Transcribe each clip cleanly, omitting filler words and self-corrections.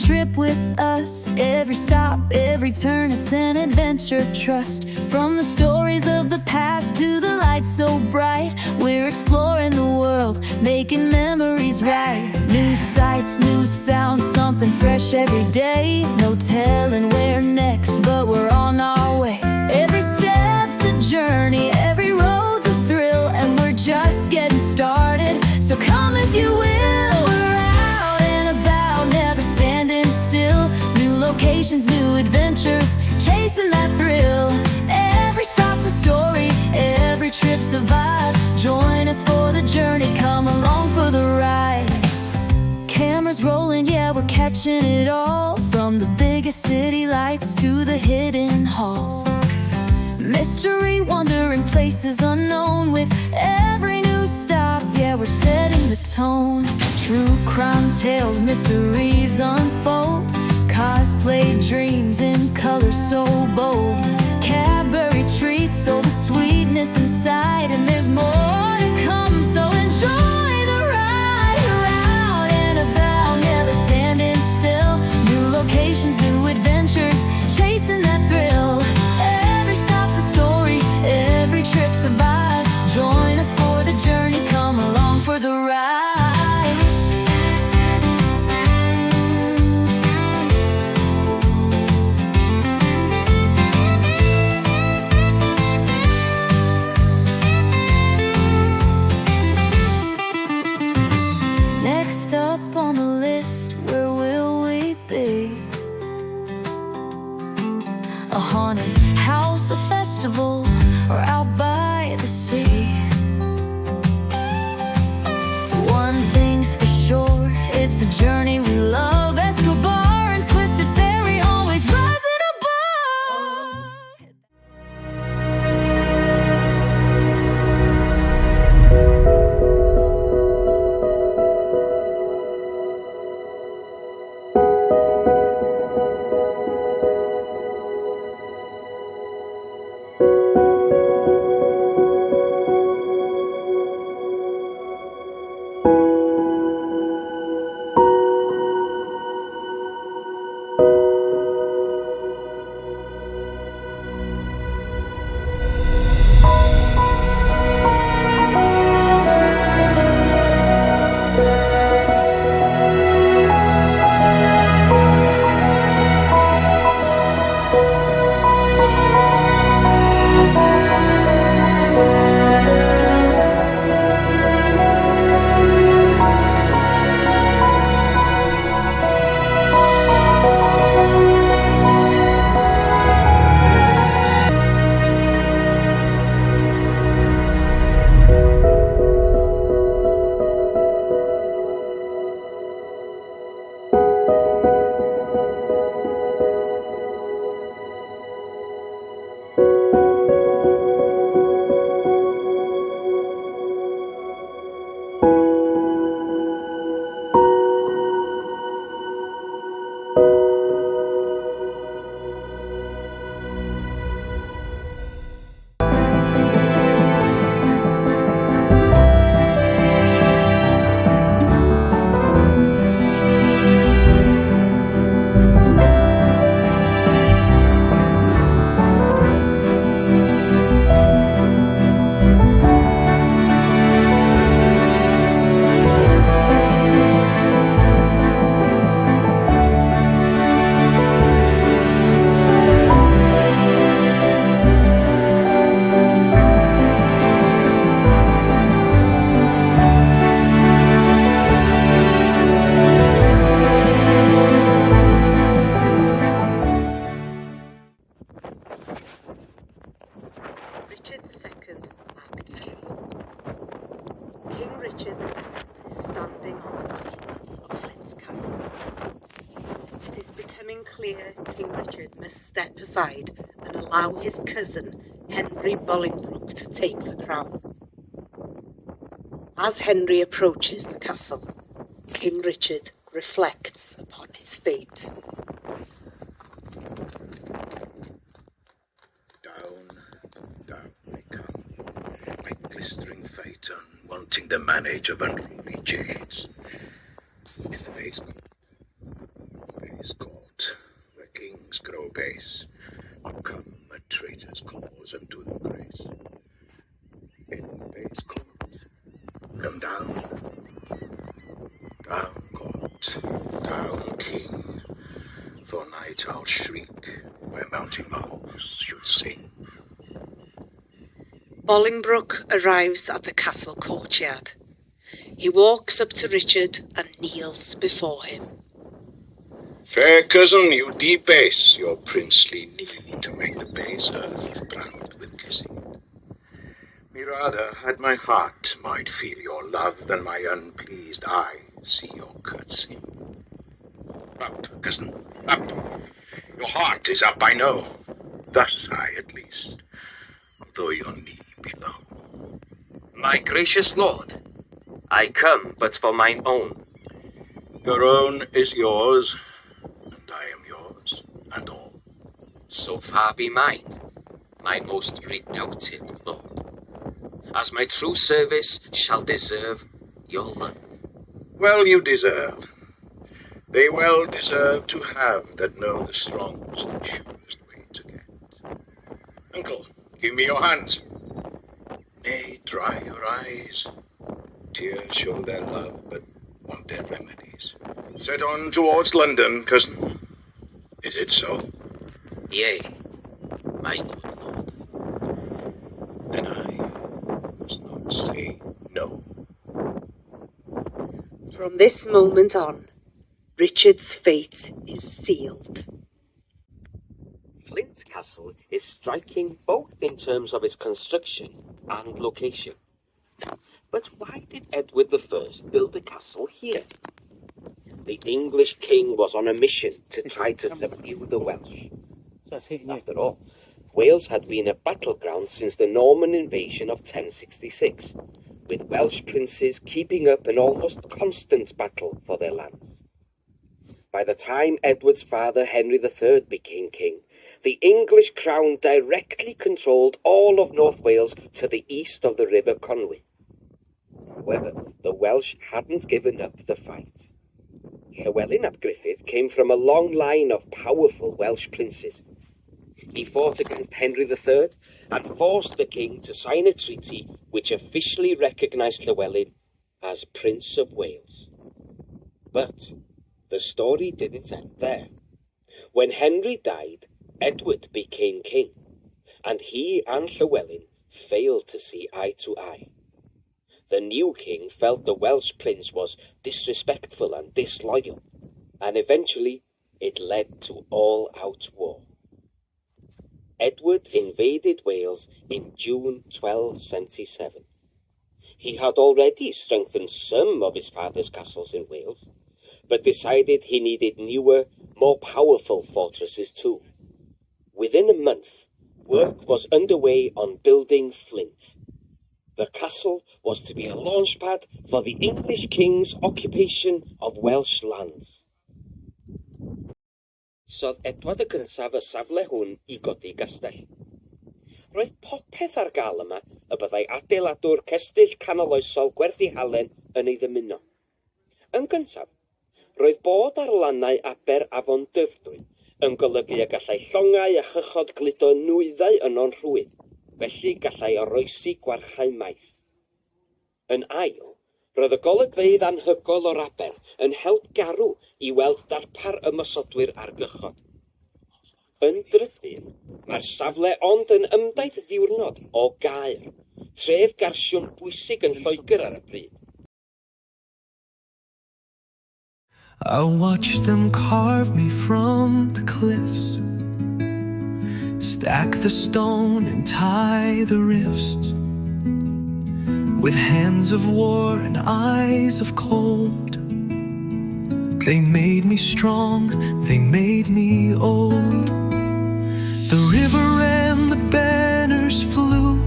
trip with us. Every stop, every turn, it's an adventure. Trust. From the stories of the past to the lights so bright, we're exploring the world, making memories right. New sights, new sounds, something fresh every day. No telling where next, but we're on our way. Every step's a journey, every road's a thrill, and we're just getting started. So come if you will. We're out and about, never standing still. New locations, new adventures, chasing that thrill. Every stop's a story, every trip's a vibe. Join us for the journey, come along for the ride. Cameras rolling, yeah, we're catching it all. From the biggest city lights to the hidden halls. Mystery, wonder in places unknown. With every new stop, yeah, we're setting the tone. True crime tales, mysteries unfold. Cosplay dreams in color so bold. Cadbury treats, so the sweetness inside. And there's more to come, so enjoy the ride. We're out and about, never standing still. New locations, new adventures, chasing that thrill. Every stop's a story, every trip's a vibe. Join us for the journey, come along for the ride. Next up on the list, where will we be? A haunted house, a festival, or out by the sea. One thing's for sure, it's a journey we love. Escobar and Twisted Fairy always rising above. Richard II, Act 3. King Richard II is standing on the battlements of Flint Castle. It is becoming clear King Richard must step aside and allow his cousin, Henry Bolingbroke, to take the crown. As Henry approaches the castle, King Richard reflects upon his fate. Down they come, like glistering phaeton, wanting the manage of unruly jades. In the basement, crown king. For night I'll shriek where mounting larks should sing. Bolingbroke arrives at the castle courtyard. He walks up to Richard and kneels before him. Fair cousin, you debase your princely knee to make the base earth proud with kissing. Me rather had my heart might feel your love than my unpleased eye see your curtsy. Up, cousin, up. Your heart is up, I know. Thus high at least, although your knee below. My gracious lord, I come but for mine own. Your own is yours, and I am yours, and all. So far be mine, my most redoubted lord, as my true service shall deserve your love. Well you deserve. They well deserve to have that know the strongest and surest way to get. Uncle, give me your hands. Nay, dry your eyes. Tears show their love, but want their remedies. Set on towards London, cousin. Is it so? Yea, my good lord. Then I must not say no. From this moment on, Richard's fate is sealed. Flint Castle is striking both in terms of its construction and location. But why did Edward I build a castle here? The English king was on a mission to try to subdue the Welsh. After all, Wales had been a battleground since the Norman invasion of 1066, with Welsh princes keeping up an almost constant battle for their lands. By the time Edward's father Henry III became king, the English crown directly controlled all of North Wales to the east of the River Conwy. However, the Welsh hadn't given up the fight. Llywelyn ap Griffith came from a long line of powerful Welsh princes. He fought against Henry III and forced the king to sign a treaty which officially recognised Llywelyn as Prince of Wales. But the story didn't end there. When Henry died, Edward became king, and he and Llywelyn failed to see eye to eye. The new king felt the Welsh prince was disrespectful and disloyal, and eventually it led to all-out war. Edward invaded Wales in June 1277. He had already strengthened some of his father's castles in Wales, but decided he needed newer, more powerful fortresses too. Within a month, work was underway on building Flint. The castle was to be a launchpad for the English king's occupation of Welsh lands. Sodd Edward y Gyntaf y safle hwn I godi gastell. Roedd popeth ar gael yma y byddai adeiladwr cestyll canoloesol Gwerthu Halen yn ei ddymuno. Yn gyntaf, roedd bod ar lannau aber afon Dyfrdwy yn golygu y gallai llongau a chychod gludo nwyddau yno'n rhwydd, felly gallai oroesi gwarchau maith. Yn ail, roedd y golygfeydd anhygol o'r aber yn help garw I weld darpar ymosodwyr ar gychod. Yn drydydd, mae'r safle ond yn ymdaith ddiwrnod o gaer, tref garsiwn bwysig yn Lloegr ar y bryd. I watch them carve me from the cliffs, stack the stone and tie the rifts, with hands of war and eyes of cold. They made me strong, they made me old. The river and the banners flew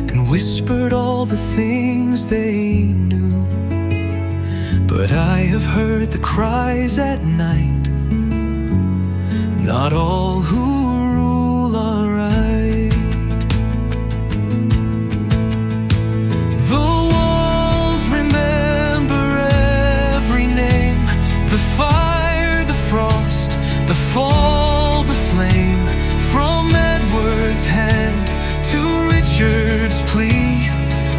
and whispered all the things they knew. But I have heard the cries at night. Not all who rule are right. The walls remember every name, the fire, the frost, the fall, the flame. From Edward's hand to Richard's plea,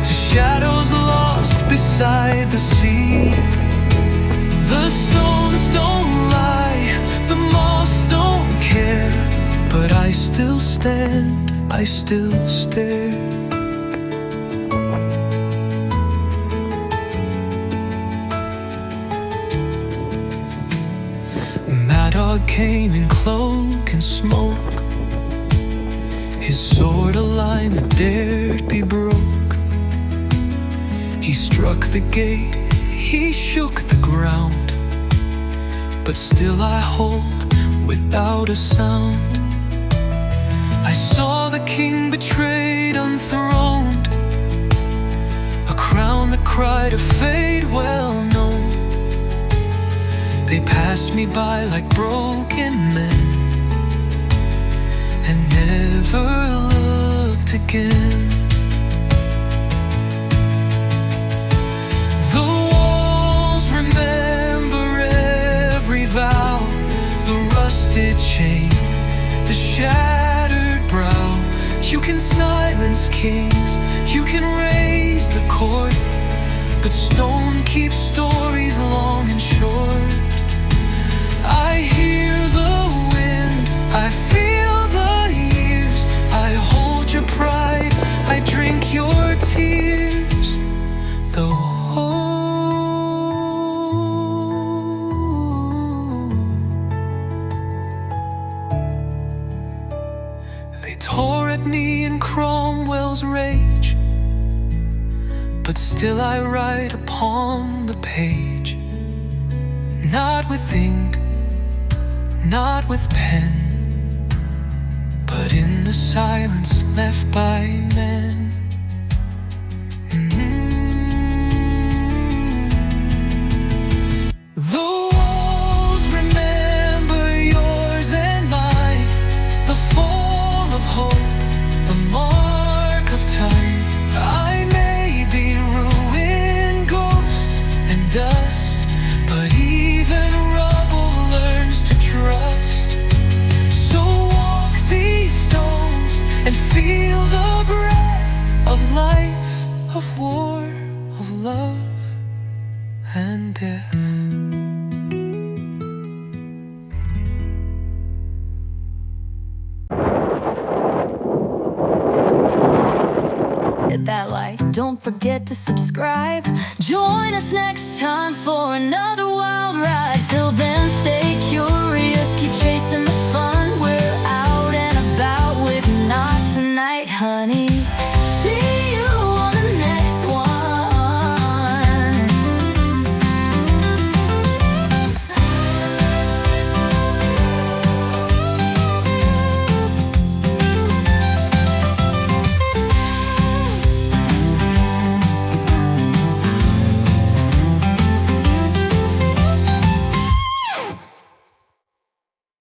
to shadows lost beside the sea. The stand, I still stare. Mad Dog came in cloak and smoke, his sword a line that dared be broke. He struck the gate, he shook the ground, but still I hold without a sound. I saw the king betrayed, unthroned, a crown that cried a fate well known. They passed me by like broken men and never looked again. The walls remember every vow, the rusted chain, the shattered brow. You can silence kings, you can raise the court, but stone keeps stories long and short. I hear the wind, I feel the years, I hold your pride, I drink your tears. Though they tore at me in Cromwell's rage, but still I write upon the page, not with ink, not with pen, but in the silence left by men. The walls remember yours and mine, the fall of hope, the mark of time. I may be ruined, ghost and dust, but even rubble learns to trust. So walk these stones and feel the breath of life, of war, of love and death. Hit that like, don't forget to subscribe. Join us next time for another